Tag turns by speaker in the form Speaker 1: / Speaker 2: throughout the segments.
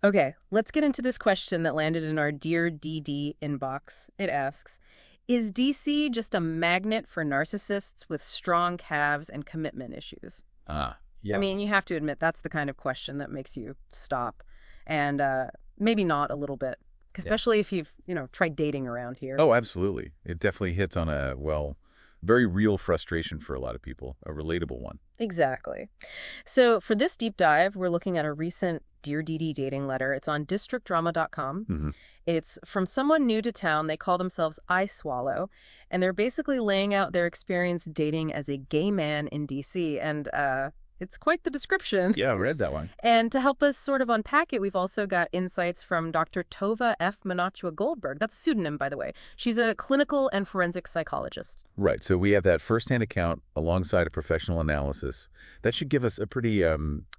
Speaker 1: Okay, let's get into this question that landed in our Dear DD inbox. It asks, is DC just a magnet for narcissists with strong calves and commitment issues?
Speaker 2: Ah,
Speaker 1: I
Speaker 2: yeah.
Speaker 1: mean, you have to admit that's the kind of question that makes you stop and maybe not a little bit,
Speaker 2: Yeah.
Speaker 1: especially if you've, tried dating around here.
Speaker 2: Oh, absolutely. It definitely hits on a, well, very real frustration for a lot of people, a relatable one.
Speaker 1: Exactly. So for this deep dive, we're looking at a recent Dear DD dating letter. It's on districtdrama.com.
Speaker 2: Hmm.
Speaker 1: It's from someone new to town. They call themselves I Swallow, and they're basically laying out their experience dating as a gay man in DC. And it's quite the description.
Speaker 2: Yeah, I read that one.
Speaker 1: And to help us sort of unpack it, we've also got insights from Dr. Tova F. Manachua Goldberg. That's a pseudonym, by the way. She's a clinical and forensic psychologist.
Speaker 2: Right. So we have that firsthand account alongside a professional analysis. That should give us a pretty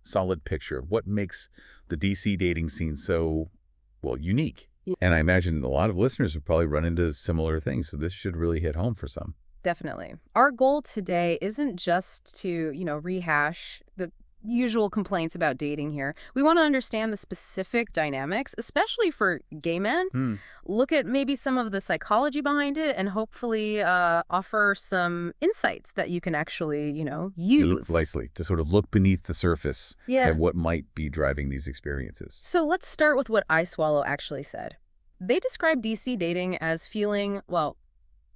Speaker 2: solid picture of what makes the DC dating scene so, well, unique. And I imagine a lot of listeners have probably run into similar things, so this should really hit home for some.
Speaker 1: Definitely. Our goal today isn't just to, rehash the usual complaints about dating here. We want to understand the specific dynamics, especially for gay men,
Speaker 2: Hmm.
Speaker 1: look at maybe some of the psychology behind it, and hopefully offer some insights that you can actually, use.
Speaker 2: Likely to sort of look beneath the surface
Speaker 1: Yeah.
Speaker 2: at what might be driving these experiences.
Speaker 1: So let's start with what I Swallow actually said. They describe DC dating as feeling, well,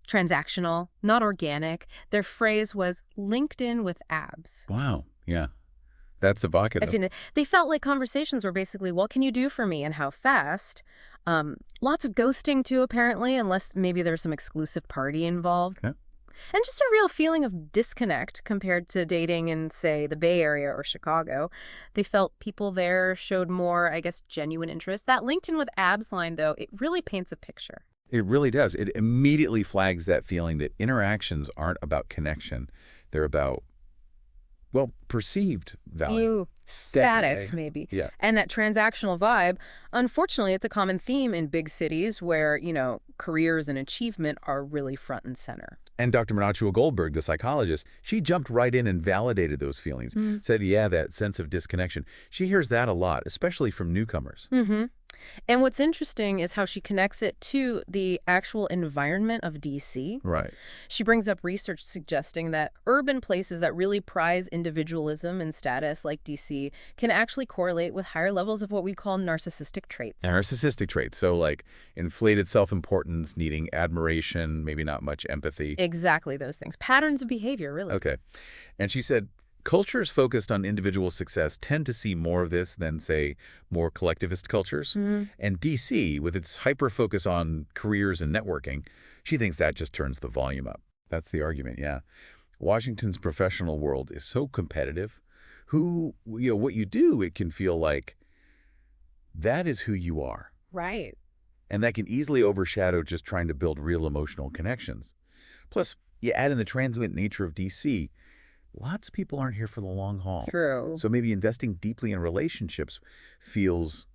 Speaker 1: transactional, not organic. Their phrase was linked in with abs.
Speaker 2: Wow. Yeah. That's
Speaker 1: I
Speaker 2: evocative.
Speaker 1: mean, they felt like conversations were basically, what can you do for me and how fast? Lots of ghosting too, apparently, unless maybe there's some exclusive party involved.
Speaker 2: Okay.
Speaker 1: And just a real feeling of disconnect compared to dating in, say, the Bay Area or Chicago. They felt people there showed more, I guess, genuine interest. That linked in with abs line, though, it really paints a picture.
Speaker 2: It really does. It immediately flags that feeling that interactions aren't about connection. They're about, well, perceived value.
Speaker 1: You
Speaker 2: Definitely.
Speaker 1: status, maybe.
Speaker 2: Yeah.
Speaker 1: And that transactional vibe, unfortunately, it's a common theme in big cities where, careers and achievement are really front and center.
Speaker 2: And Dr. Manachua Goldberg, the psychologist, she jumped right in and validated those feelings. Said, yeah, that sense of disconnection. She hears that a lot, especially from newcomers.
Speaker 1: Mm-hmm. And what's interesting is how she connects it to the actual environment of DC.
Speaker 2: Right.
Speaker 1: She brings up research suggesting that urban places that really prize individualism and status, like DC, can actually correlate with higher levels of what we call narcissistic traits.
Speaker 2: Narcissistic traits. So like inflated self-importance, needing admiration, maybe not much empathy.
Speaker 1: Exactly those things. Patterns of behavior, really.
Speaker 2: Okay. And she said, cultures focused on individual success tend to see more of this than, say, more collectivist cultures. And DC, with its hyper-focus on careers and networking, she thinks that just turns the volume up. That's the argument, yeah. Washington's professional world is so competitive. What you do, it can feel like that is who you are.
Speaker 1: Right.
Speaker 2: And that can easily overshadow just trying to build real emotional connections. Plus, you add in the transient nature of DC. Lots of people aren't here for the long haul.
Speaker 1: True.
Speaker 2: So maybe investing deeply in relationships feels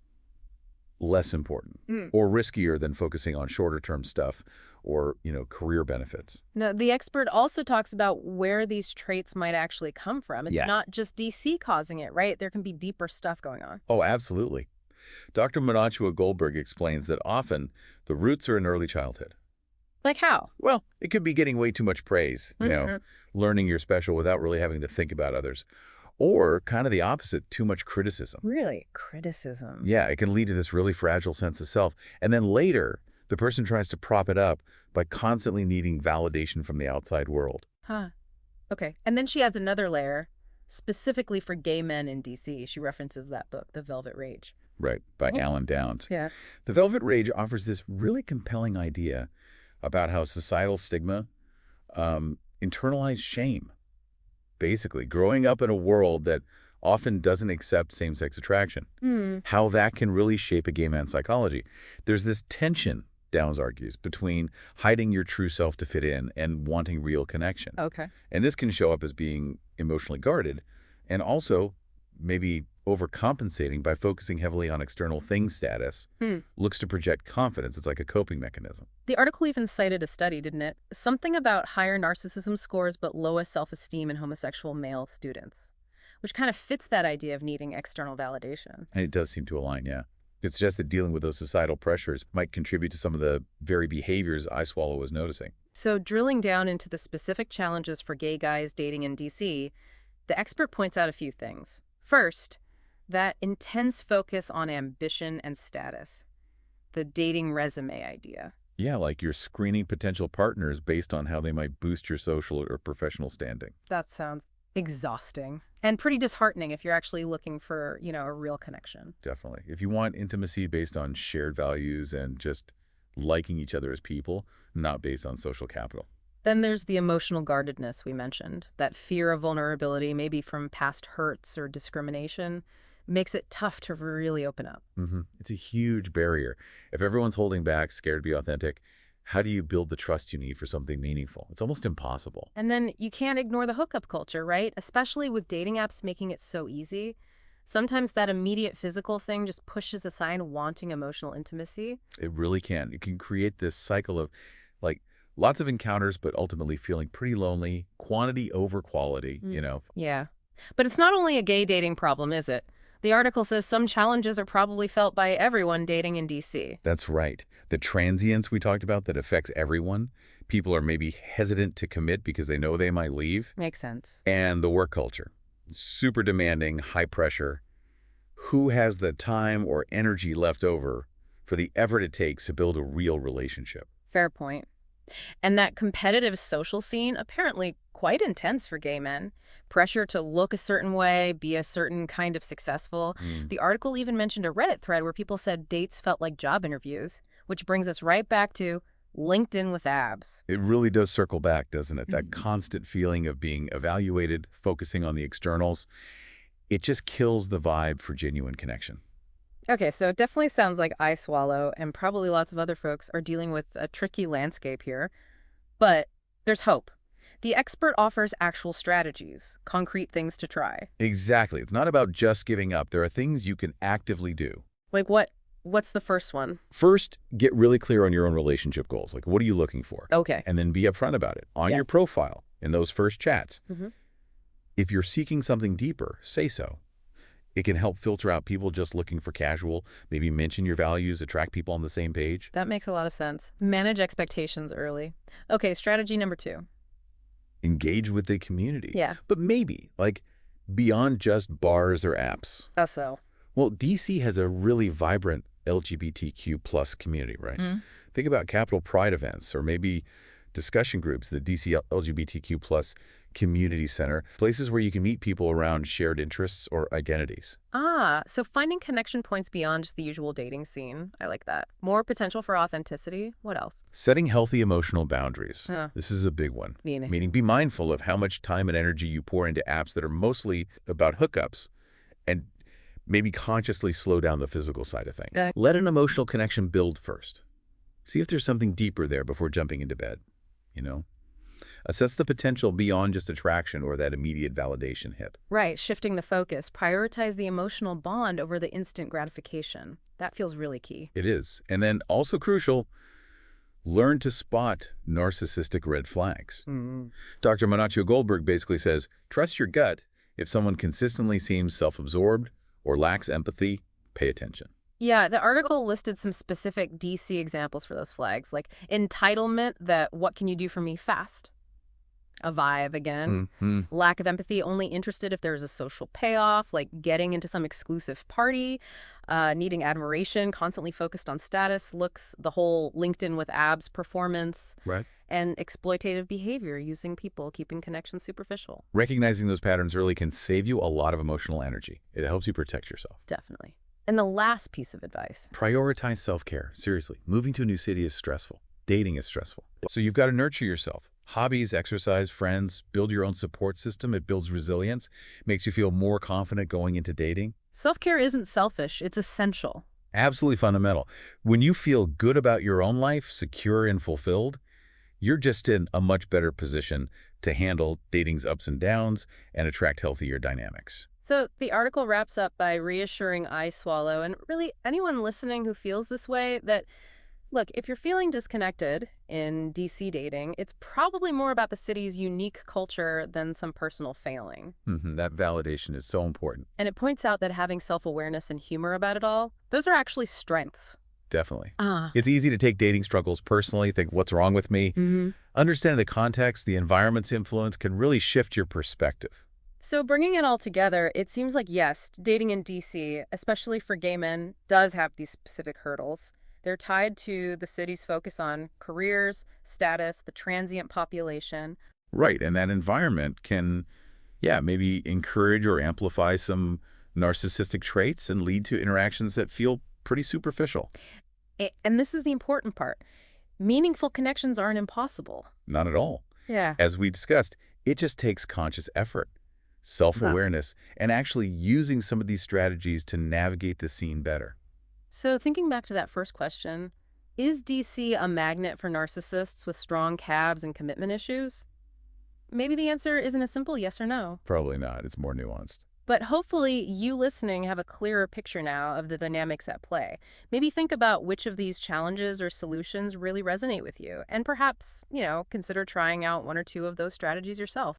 Speaker 2: less important or riskier than focusing on shorter term stuff or, career benefits.
Speaker 1: Now, the expert also talks about where these traits might actually come from. It's
Speaker 2: Yeah.
Speaker 1: not just DC causing it, right? There can be deeper stuff going on.
Speaker 2: Oh, absolutely. Dr. Manachua Goldberg explains that often the roots are in early childhood.
Speaker 1: Like how?
Speaker 2: Well, it could be getting way too much praise,
Speaker 1: Mhm.
Speaker 2: learning you're special without really having to think about others. Or kind of the opposite, too much criticism.
Speaker 1: Really? Criticism.
Speaker 2: Yeah, it can lead to this really fragile sense of self. And then later, the person tries to prop it up by constantly needing validation from the outside world.
Speaker 1: Huh. Okay. And then she adds another layer specifically for gay men in DC. She references that book, The Velvet Rage.
Speaker 2: Right, by
Speaker 1: Oh.
Speaker 2: Alan Downs.
Speaker 1: Yeah.
Speaker 2: The Velvet Rage offers this really compelling idea about how societal stigma internalized shame. Basically, growing up in a world that often doesn't accept same-sex attraction, how that can really shape a gay man's psychology. There's this tension, Downs argues, between hiding your true self to fit in and wanting real connection.
Speaker 1: Okay.
Speaker 2: And this can show up as being emotionally guarded and also maybe overcompensating by focusing heavily on external thing status, looks to project confidence. It's like a coping mechanism.
Speaker 1: The article even cited a study, didn't it? Something about higher narcissism scores but lowest self-esteem in homosexual male students, which kind of fits that idea of needing external validation.
Speaker 2: And it does seem to align, yeah. It suggests that dealing with those societal pressures might contribute to some of the very behaviors I Swallow was noticing.
Speaker 1: So, drilling down into the specific challenges for gay guys dating in DC, the expert points out a few things. First, that intense focus on ambition and status, the dating resume idea.
Speaker 2: Yeah, like you're screening potential partners based on how they might boost your social or professional standing.
Speaker 1: That sounds exhausting and pretty disheartening if you're actually looking for, a real connection.
Speaker 2: Definitely. If you want intimacy based on shared values and just liking each other as people, not based on social capital.
Speaker 1: Then there's the emotional guardedness we mentioned, that fear of vulnerability, maybe from past hurts or discrimination, makes it tough to really open up.
Speaker 2: It's a huge barrier. If everyone's holding back, scared to be authentic, how do you build the trust you need for something meaningful? It's almost impossible.
Speaker 1: And then you can't ignore the hookup culture, right? Especially with dating apps making it so easy. Sometimes that immediate physical thing just pushes aside wanting emotional intimacy.
Speaker 2: It really can. It can create this cycle of like lots of encounters, but ultimately feeling pretty lonely, quantity over quality.
Speaker 1: Yeah. But it's not only a gay dating problem, is it? The article says some challenges are probably felt by everyone dating in DC.
Speaker 2: That's right. The transience we talked about that affects everyone. People are maybe hesitant to commit because they know they might leave.
Speaker 1: Makes sense.
Speaker 2: And the work culture. Super demanding, high pressure. Who has the time or energy left over for the effort it takes to build a real relationship?
Speaker 1: Fair point. And that competitive social scene, apparently quite intense for gay men. Pressure to look a certain way, be a certain kind of successful. The article even mentioned a Reddit thread where people said dates felt like job interviews, which brings us right back to LinkedIn with abs.
Speaker 2: It really does circle back, doesn't it? That constant feeling of being evaluated, focusing on the externals. It just kills the vibe for genuine connection.
Speaker 1: Okay, so it definitely sounds like I Swallow and probably lots of other folks are dealing with a tricky landscape here. But there's hope. The expert offers actual strategies, concrete things to try.
Speaker 2: Exactly. It's not about just giving up. There are things you can actively do.
Speaker 1: Like what? What's the first one?
Speaker 2: First, get really clear on your own relationship goals. Like, what are you looking for?
Speaker 1: Okay.
Speaker 2: And then be upfront about it on
Speaker 1: Yeah.
Speaker 2: your profile in those first chats.
Speaker 1: hmm
Speaker 2: If you're seeking something deeper, say so. It can help filter out people just looking for casual, maybe mention your values, attract people on the same page.
Speaker 1: That makes a lot of sense. Manage expectations early. Okay, strategy number 2.
Speaker 2: Engage with the community.
Speaker 1: Yeah.
Speaker 2: But maybe, like, beyond just bars or apps.
Speaker 1: So.
Speaker 2: Well, DC has a really vibrant LGBTQ plus community, right? Think about Capitol Pride events or maybe discussion groups, the DC LGBTQ plus community center, places where you can meet people around shared interests or identities.
Speaker 1: So finding connection points beyond just the usual dating scene. I like that. More potential for authenticity. What else?
Speaker 2: Setting healthy emotional boundaries.
Speaker 1: Huh.
Speaker 2: This is a big one.
Speaker 1: Meaning?
Speaker 2: Meaning be mindful of how much time and energy you pour into apps that are mostly about hookups and maybe consciously slow down the physical side of things.
Speaker 1: Yeah.
Speaker 2: Let an emotional connection build first. See if there's something deeper there before jumping into bed. Assess the potential beyond just attraction or that immediate validation hit.
Speaker 1: Right, shifting the focus. Prioritize the emotional bond over the instant gratification. That feels really key.
Speaker 2: It is. And then also crucial, learn to spot narcissistic red flags. Dr. Manacho Goldberg basically says, trust your gut. If someone consistently seems self-absorbed or lacks empathy, pay attention.
Speaker 1: Yeah, the article listed some specific DC examples for those flags, like entitlement, that what can you do for me fast? A vibe again. Lack of empathy, only interested if there's a social payoff, like getting into some exclusive party. Needing admiration, constantly focused on status, looks, the whole LinkedIn with abs performance.
Speaker 2: Right.
Speaker 1: And exploitative behavior, using people, keeping connections superficial.
Speaker 2: Recognizing those patterns early can save you a lot of emotional energy. It helps you protect yourself.
Speaker 1: Definitely. And the last piece of advice.
Speaker 2: Prioritize self-care. Seriously, moving to a new city is stressful. Dating is stressful. So you've got to nurture yourself. Hobbies, exercise, friends, build your own support system. It builds resilience, makes you feel more confident going into dating.
Speaker 1: Self-care isn't selfish, it's essential.
Speaker 2: Absolutely fundamental. When you feel good about your own life, secure and fulfilled, you're just in a much better position to handle dating's ups and downs and attract healthier dynamics.
Speaker 1: So the article wraps up by reassuring I Swallow, and really anyone listening who feels this way, that Look, if you're feeling disconnected in DC dating, it's probably more about the city's unique culture than some personal failing.
Speaker 2: That validation is so important.
Speaker 1: And it points out that having self-awareness and humor about it all, those are actually strengths.
Speaker 2: Definitely.
Speaker 1: Ah.
Speaker 2: It's easy to take dating struggles personally, think, what's wrong with me?
Speaker 1: hmm
Speaker 2: Understanding the context, the environment's influence can really shift your perspective.
Speaker 1: So bringing it all together, it seems like, yes, dating in DC, especially for gay men, does have these specific hurdles. They're tied to the city's focus on careers, status, the transient population.
Speaker 2: Right, and that environment can, yeah, maybe encourage or amplify some narcissistic traits and lead to interactions that feel pretty superficial.
Speaker 1: And this is the important part. Meaningful connections aren't impossible.
Speaker 2: Not at all.
Speaker 1: Yeah.
Speaker 2: As we discussed, it just takes conscious effort,
Speaker 1: Huh.
Speaker 2: self-awareness, and actually using some of these strategies to navigate the scene better.
Speaker 1: So thinking back to that first question, is DC a magnet for narcissists with strong cabs and commitment issues? Maybe the answer isn't a simple yes or no.
Speaker 2: Probably not. It's more nuanced.
Speaker 1: But hopefully you listening have a clearer picture now of the dynamics at play. Maybe think about which of these challenges or solutions really resonate with you, and perhaps, consider trying out one or two of those strategies yourself.